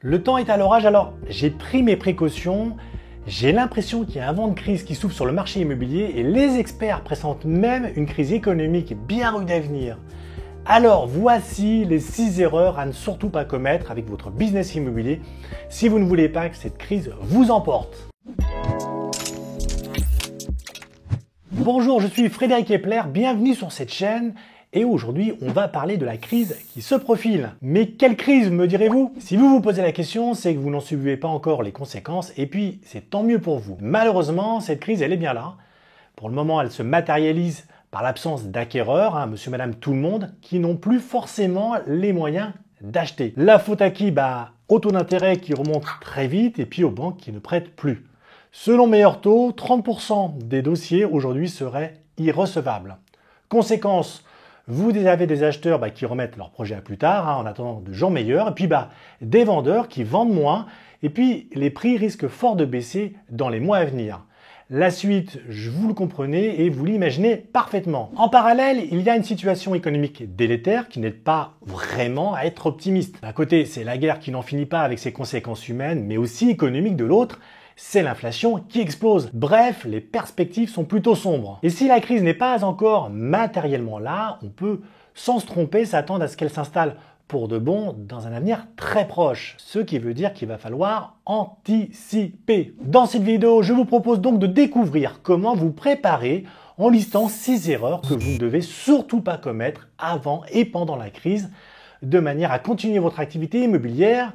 Le temps est à l'orage, alors j'ai pris mes précautions. J'ai l'impression qu'il y a un vent de crise qui souffle sur le marché immobilier et les experts pressentent même une crise économique bien rude à venir. Alors voici les 6 erreurs à ne surtout pas commettre avec votre business immobilier si vous ne voulez pas que cette crise vous emporte. Bonjour, je suis Frédéric Epler, bienvenue sur cette chaîne. Et aujourd'hui, on va parler de la crise qui se profile. Mais quelle crise, me direz-vous? Si vous vous posez la question, c'est que vous n'en subissez pas encore les conséquences, et puis c'est tant mieux pour vous. Malheureusement, cette crise, elle est bien là. Pour le moment, elle se matérialise par l'absence d'acquéreurs, monsieur, madame, tout le monde, qui n'ont plus forcément les moyens d'acheter. La faute à qui? Au taux d'intérêt qui remonte très vite, et puis aux banques qui ne prêtent plus. Selon Meilleur Taux, 30% des dossiers aujourd'hui seraient irrecevables. Conséquence, vous avez des acheteurs qui remettent leur projet à plus tard, en attendant de gens meilleurs, et puis des vendeurs qui vendent moins, et puis les prix risquent fort de baisser dans les mois à venir. La suite, vous le comprenez et vous l'imaginez parfaitement. En parallèle, il y a une situation économique délétère qui n'aide pas vraiment à être optimiste. D'un côté, c'est la guerre qui n'en finit pas avec ses conséquences humaines, mais aussi économiques de l'autre. C'est l'inflation qui explose. Bref, les perspectives sont plutôt sombres. Et si la crise n'est pas encore matériellement là, on peut, sans se tromper, s'attendre à ce qu'elle s'installe pour de bon dans un avenir très proche. Ce qui veut dire qu'il va falloir anticiper. Dans cette vidéo, je vous propose donc de découvrir comment vous préparer en listant 6 erreurs que vous ne devez surtout pas commettre avant et pendant la crise, de manière à continuer votre activité immobilière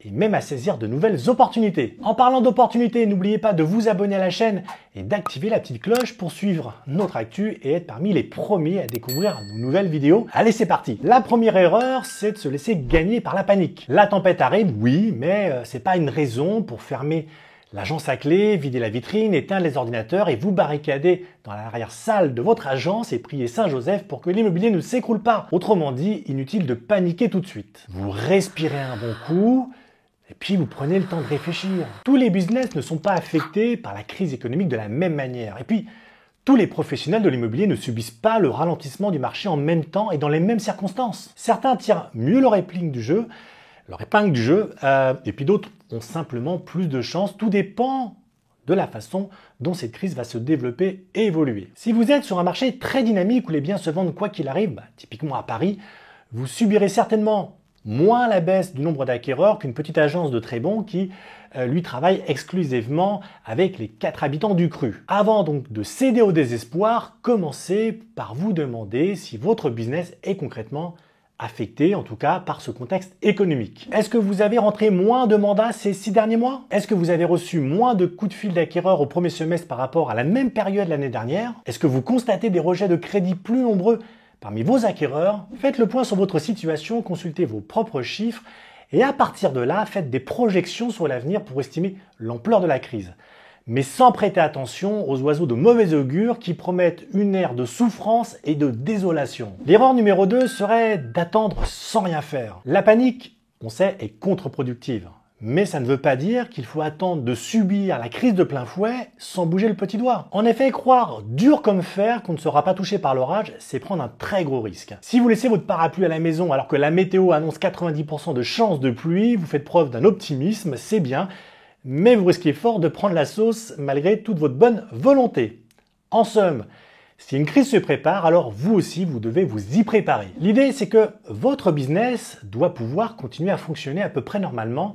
et même à saisir de nouvelles opportunités. En parlant d'opportunités, n'oubliez pas de vous abonner à la chaîne et d'activer la petite cloche pour suivre notre actu et être parmi les premiers à découvrir nos nouvelles vidéos. Allez, c'est parti! La première erreur, c'est de se laisser gagner par la panique. La tempête arrive, oui, mais c'est pas une raison pour fermer l'agence à clé, vider la vitrine, éteindre les ordinateurs et vous barricader dans l'arrière-salle de votre agence et prier Saint-Joseph pour que l'immobilier ne s'écroule pas. Autrement dit, inutile de paniquer tout de suite. Vous respirez un bon coup, et puis vous prenez le temps de réfléchir. Tous les business ne sont pas affectés par la crise économique de la même manière. Et puis, tous les professionnels de l'immobilier ne subissent pas le ralentissement du marché en même temps et dans les mêmes circonstances. Certains tirent mieux leur épingle du jeu, et puis d'autres ont simplement plus de chance. Tout dépend de la façon dont cette crise va se développer et évoluer. Si vous êtes sur un marché très dynamique où les biens se vendent quoi qu'il arrive, typiquement à Paris, vous subirez certainement moins la baisse du nombre d'acquéreurs qu'une petite agence de très bons qui, lui, travaille exclusivement avec les 4 habitants du cru. Avant donc de céder au désespoir, commencez par vous demander si votre business est concrètement affecté, en tout cas, par ce contexte économique. Est-ce que vous avez rentré moins de mandats ces 6 derniers mois? Est-ce que vous avez reçu moins de coups de fil d'acquéreurs au premier semestre par rapport à la même période l'année dernière? Est-ce que vous constatez des rejets de crédit plus nombreux parmi vos acquéreurs? Faites le point sur votre situation, consultez vos propres chiffres et à partir de là, faites des projections sur l'avenir pour estimer l'ampleur de la crise. Mais sans prêter attention aux oiseaux de mauvais augure qui promettent une ère de souffrance et de désolation. L'erreur numéro 2 serait d'attendre sans rien faire. La panique, on sait, est contre-productive. Mais ça ne veut pas dire qu'il faut attendre de subir la crise de plein fouet sans bouger le petit doigt. En effet, croire dur comme fer qu'on ne sera pas touché par l'orage, c'est prendre un très gros risque. Si vous laissez votre parapluie à la maison alors que la météo annonce 90% de chances de pluie, vous faites preuve d'un optimisme, c'est bien, mais vous risquez fort de prendre la sauce malgré toute votre bonne volonté. En somme, si une crise se prépare, alors vous aussi, vous devez vous y préparer. L'idée, c'est que votre business doit pouvoir continuer à fonctionner à peu près normalement,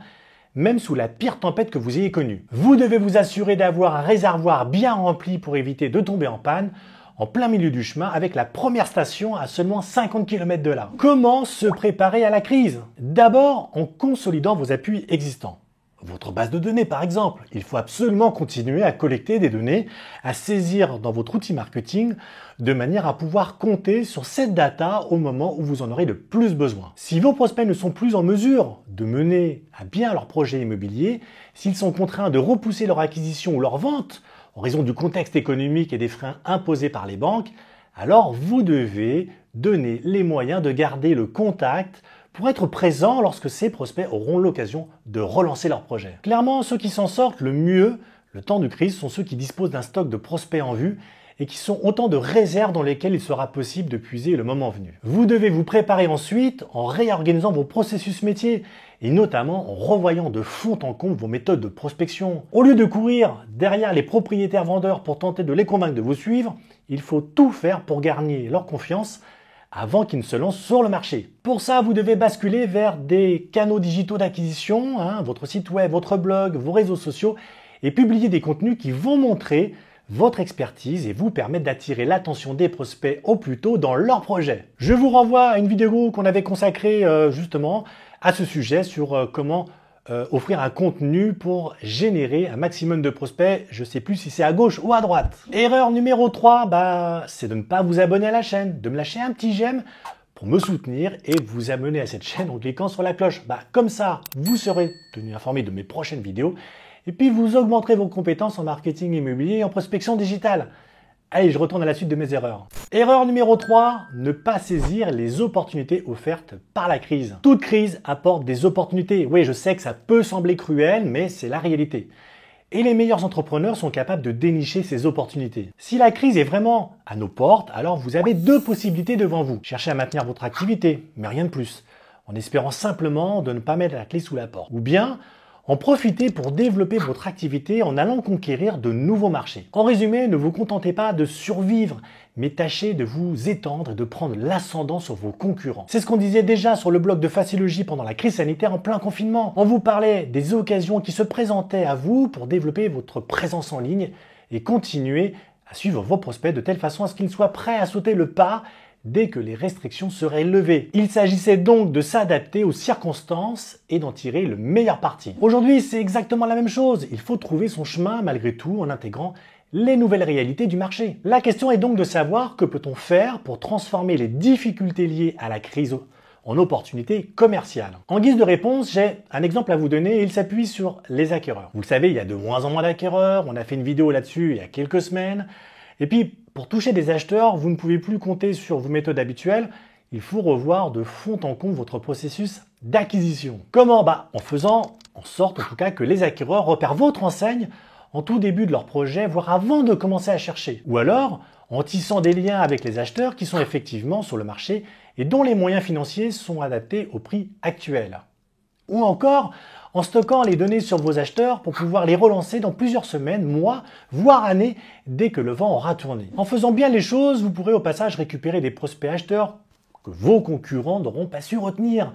même sous la pire tempête que vous ayez connue. Vous devez vous assurer d'avoir un réservoir bien rempli pour éviter de tomber en panne en plein milieu du chemin avec la première station à seulement 50 km de là. Comment se préparer à la crise? D'abord en consolidant vos appuis existants. Votre base de données par exemple. Il faut absolument continuer à collecter des données, à saisir dans votre outil marketing de manière à pouvoir compter sur cette data au moment où vous en aurez le plus besoin. Si vos prospects ne sont plus en mesure de mener à bien leur projet immobilier, s'ils sont contraints de repousser leur acquisition ou leur vente en raison du contexte économique et des freins imposés par les banques, alors vous devez donner les moyens de garder le contact pour être présent lorsque ces prospects auront l'occasion de relancer leur projet. Clairement, ceux qui s'en sortent le mieux, le temps de crise, sont ceux qui disposent d'un stock de prospects en vue et qui sont autant de réserves dans lesquelles il sera possible de puiser le moment venu. Vous devez vous préparer ensuite en réorganisant vos processus métiers et notamment en revoyant de fond en comble vos méthodes de prospection. Au lieu de courir derrière les propriétaires vendeurs pour tenter de les convaincre de vous suivre, il faut tout faire pour gagner leur confiance avant qu'ils ne se lancent sur le marché. Pour ça, vous devez basculer vers des canaux digitaux d'acquisition, votre site web, votre blog, vos réseaux sociaux, et publier des contenus qui vont montrer votre expertise et vous permettre d'attirer l'attention des prospects au plus tôt dans leur projet. Je vous renvoie à une vidéo qu'on avait consacrée justement à ce sujet sur comment offrir un contenu pour générer un maximum de prospects. Je ne sais plus si c'est à gauche ou à droite. Erreur numéro 3, c'est de ne pas vous abonner à la chaîne, de me lâcher un petit j'aime pour me soutenir et vous abonner à cette chaîne en cliquant sur la cloche. Comme ça, vous serez tenu informé de mes prochaines vidéos et puis vous augmenterez vos compétences en marketing immobilier et en prospection digitale. Allez, je retourne à la suite de mes erreurs. Erreur numéro 3, ne pas saisir les opportunités offertes par la crise. Toute crise apporte des opportunités. Oui, je sais que ça peut sembler cruel, mais c'est la réalité. Et les meilleurs entrepreneurs sont capables de dénicher ces opportunités. Si la crise est vraiment à nos portes, alors vous avez deux possibilités devant vous. Cherchez à maintenir votre activité, mais rien de plus, en espérant simplement de ne pas mettre la clé sous la porte. Ou bien en profiter pour développer votre activité en allant conquérir de nouveaux marchés. En résumé, ne vous contentez pas de survivre, mais tâchez de vous étendre et de prendre l'ascendant sur vos concurrents. C'est ce qu'on disait déjà sur le blog de Facilogie pendant la crise sanitaire en plein confinement. On vous parlait des occasions qui se présentaient à vous pour développer votre présence en ligne et continuer à suivre vos prospects de telle façon à ce qu'ils soient prêts à sauter le pas dès que les restrictions seraient levées. Il s'agissait donc de s'adapter aux circonstances et d'en tirer le meilleur parti. Aujourd'hui, c'est exactement la même chose. Il faut trouver son chemin malgré tout en intégrant les nouvelles réalités du marché. La question est donc de savoir que peut-on faire pour transformer les difficultés liées à la crise en opportunités commerciales. En guise de réponse, j'ai un exemple à vous donner et il s'appuie sur les acquéreurs. Vous le savez, il y a de moins en moins d'acquéreurs. On a fait une vidéo là-dessus il y a quelques semaines. Et puis, pour toucher des acheteurs, vous ne pouvez plus compter sur vos méthodes habituelles. Il faut revoir de fond en comble votre processus d'acquisition. Comment ? En faisant en sorte, en tout cas, que les acquéreurs repèrent votre enseigne en tout début de leur projet, voire avant de commencer à chercher. Ou alors, en tissant des liens avec les acheteurs qui sont effectivement sur le marché et dont les moyens financiers sont adaptés au prix actuel. Ou encore, en stockant les données sur vos acheteurs pour pouvoir les relancer dans plusieurs semaines, mois, voire années, dès que le vent aura tourné. En faisant bien les choses, vous pourrez au passage récupérer des prospects acheteurs que vos concurrents n'auront pas su retenir,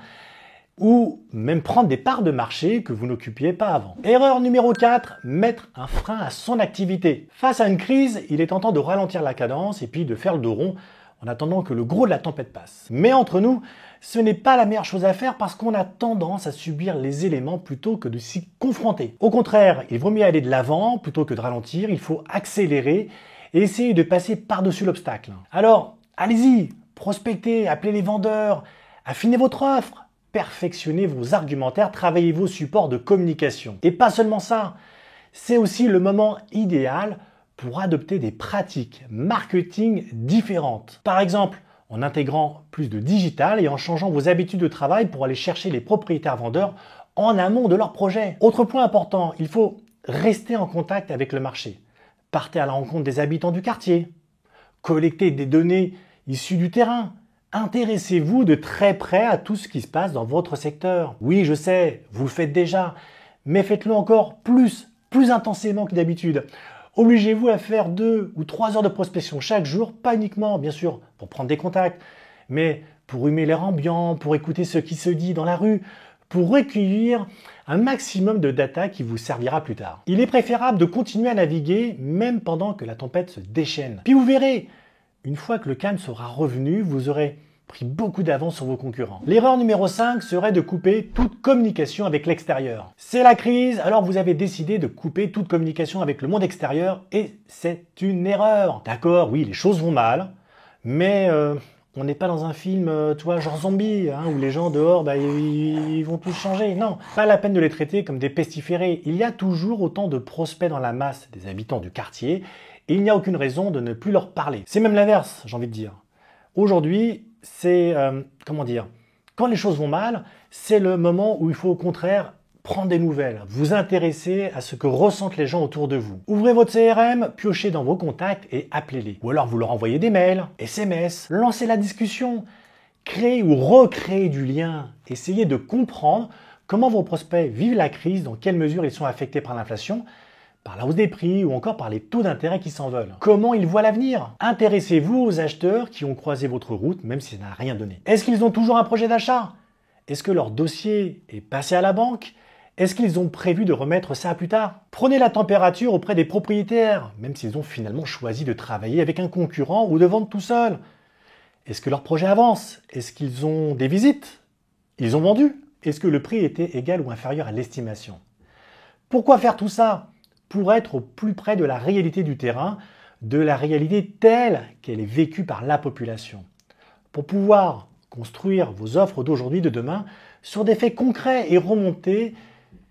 ou même prendre des parts de marché que vous n'occupiez pas avant. Erreur numéro 4, mettre un frein à son activité. Face à une crise, il est tentant de ralentir la cadence et puis de faire le dos rond en attendant que le gros de la tempête passe. Mais entre nous, ce n'est pas la meilleure chose à faire parce qu'on a tendance à subir les éléments plutôt que de s'y confronter. Au contraire, il vaut mieux aller de l'avant plutôt que de ralentir, il faut accélérer et essayer de passer par-dessus l'obstacle. Alors, allez-y, prospectez, appelez les vendeurs, affinez votre offre, perfectionnez vos argumentaires, travaillez vos supports de communication. Et pas seulement ça, c'est aussi le moment idéal pour adopter des pratiques marketing différentes. Par exemple, en intégrant plus de digital et en changeant vos habitudes de travail pour aller chercher les propriétaires vendeurs en amont de leur projet. Autre point important, il faut rester en contact avec le marché. Partez à la rencontre des habitants du quartier. Collectez des données issues du terrain. Intéressez-vous de très près à tout ce qui se passe dans votre secteur. Oui, je sais, vous le faites déjà, mais faites-le encore plus intensément que d'habitude. Obligez-vous à faire 2 ou 3 heures de prospection chaque jour, pas uniquement, bien sûr, pour prendre des contacts, mais pour humer l'air ambiant, pour écouter ce qui se dit dans la rue, pour recueillir un maximum de data qui vous servira plus tard. Il est préférable de continuer à naviguer même pendant que la tempête se déchaîne. Puis vous verrez, une fois que le calme sera revenu, vous aurez pris beaucoup d'avance sur vos concurrents. L'erreur numéro 5 serait de couper toute communication avec l'extérieur. C'est la crise, alors vous avez décidé de couper toute communication avec le monde extérieur et c'est une erreur. D'accord, oui, les choses vont mal, mais on n'est pas dans un film, genre zombie, où les gens dehors, ils vont tous changer. Non, pas la peine de les traiter comme des pestiférés. Il y a toujours autant de prospects dans la masse des habitants du quartier et il n'y a aucune raison de ne plus leur parler. C'est même l'inverse, j'ai envie de dire. Aujourd'hui, c'est, quand les choses vont mal, c'est le moment où il faut au contraire prendre des nouvelles, vous intéresser à ce que ressentent les gens autour de vous. Ouvrez votre CRM, piochez dans vos contacts et appelez-les. Ou alors vous leur envoyez des mails, SMS, lancez la discussion, créez ou recréez du lien. Essayez de comprendre comment vos prospects vivent la crise, dans quelle mesure ils sont affectés par l'inflation, par la hausse des prix ou encore par les taux d'intérêt qui s'envolent. Comment ils voient l'avenir? Intéressez-vous aux acheteurs qui ont croisé votre route, même si ça n'a rien donné. Est-ce qu'ils ont toujours un projet d'achat? Est-ce que leur dossier est passé à la banque? Est-ce qu'ils ont prévu de remettre ça plus tard? Prenez la température auprès des propriétaires, même s'ils ont finalement choisi de travailler avec un concurrent ou de vendre tout seul. Est-ce que leur projet avance? Est-ce qu'ils ont des visites? Ils ont vendu? Est-ce que le prix était égal ou inférieur à l'estimation? Pourquoi faire tout ça? Pour être au plus près de la réalité du terrain, de la réalité telle qu'elle est vécue par la population. Pour pouvoir construire vos offres d'aujourd'hui, de demain, sur des faits concrets et remontés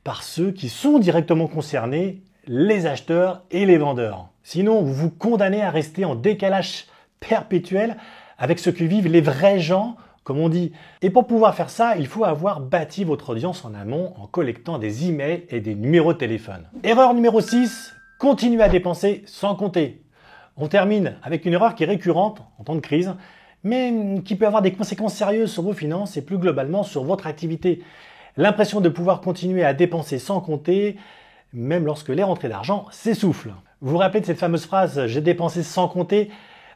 par ceux qui sont directement concernés, les acheteurs et les vendeurs. Sinon, vous vous condamnez à rester en décalage perpétuel avec ce que vivent les vrais gens, comme on dit. Et pour pouvoir faire ça, il faut avoir bâti votre audience en amont en collectant des emails et des numéros de téléphone. Erreur numéro 6, continuez à dépenser sans compter. On termine avec une erreur qui est récurrente en temps de crise, mais qui peut avoir des conséquences sérieuses sur vos finances et plus globalement sur votre activité. L'impression de pouvoir continuer à dépenser sans compter, même lorsque les rentrées d'argent s'essoufflent. Vous vous rappelez de cette fameuse phrase « j'ai dépensé sans compter »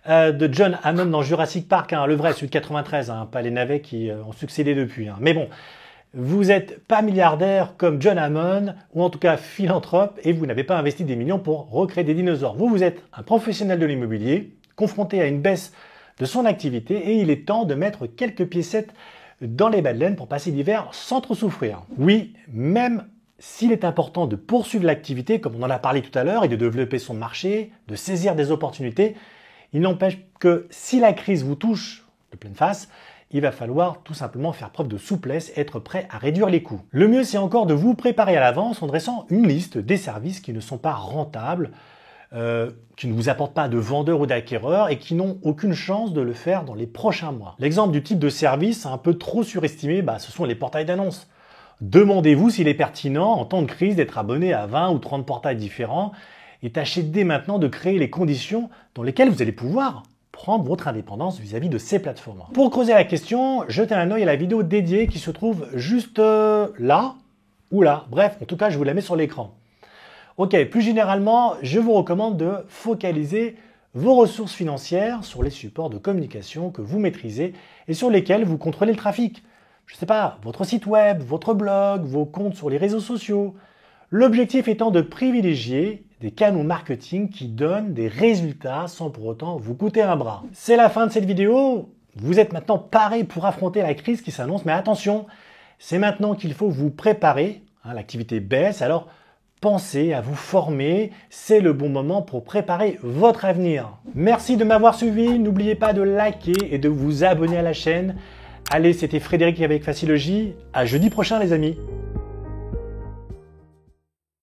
de John Hammond dans Jurassic Park, le vrai, celui de 93, pas les navets qui ont succédé depuis. Mais bon, vous n'êtes pas milliardaire comme John Hammond, ou en tout cas philanthrope, et vous n'avez pas investi des millions pour recréer des dinosaures. Vous êtes un professionnel de l'immobilier, confronté à une baisse de son activité, et il est temps de mettre quelques piécettes dans les bas de laine pour passer l'hiver sans trop souffrir. Oui, même s'il est important de poursuivre l'activité, comme on en a parlé tout à l'heure, et de développer son marché, de saisir des opportunités, il n'empêche que si la crise vous touche de pleine face, il va falloir tout simplement faire preuve de souplesse et être prêt à réduire les coûts. Le mieux, c'est encore de vous préparer à l'avance en dressant une liste des services qui ne sont pas rentables, qui ne vous apportent pas de vendeurs ou d'acquéreurs et qui n'ont aucune chance de le faire dans les prochains mois. L'exemple du type de service un peu trop surestimé, ce sont les portails d'annonces. Demandez-vous s'il est pertinent en temps de crise d'être abonné à 20 ou 30 portails différents et tâchez dès maintenant de créer les conditions dans lesquelles vous allez pouvoir prendre votre indépendance vis-à-vis de ces plateformes. Pour creuser la question, jetez un œil à la vidéo dédiée qui se trouve juste là ou là. Bref, en tout cas, je vous la mets sur l'écran. Ok, plus généralement, je vous recommande de focaliser vos ressources financières sur les supports de communication que vous maîtrisez et sur lesquels vous contrôlez le trafic. Je ne sais pas, votre site web, votre blog, vos comptes sur les réseaux sociaux. L'objectif étant de privilégier des canaux marketing qui donnent des résultats sans pour autant vous coûter un bras. C'est la fin de cette vidéo. Vous êtes maintenant paré pour affronter la crise qui s'annonce, mais attention, c'est maintenant qu'il faut vous préparer. L'activité baisse, alors pensez à vous former. C'est le bon moment pour préparer votre avenir. Merci de m'avoir suivi. N'oubliez pas de liker et de vous abonner à la chaîne. Allez, c'était Frédéric avec Facilogy. À jeudi prochain, les amis.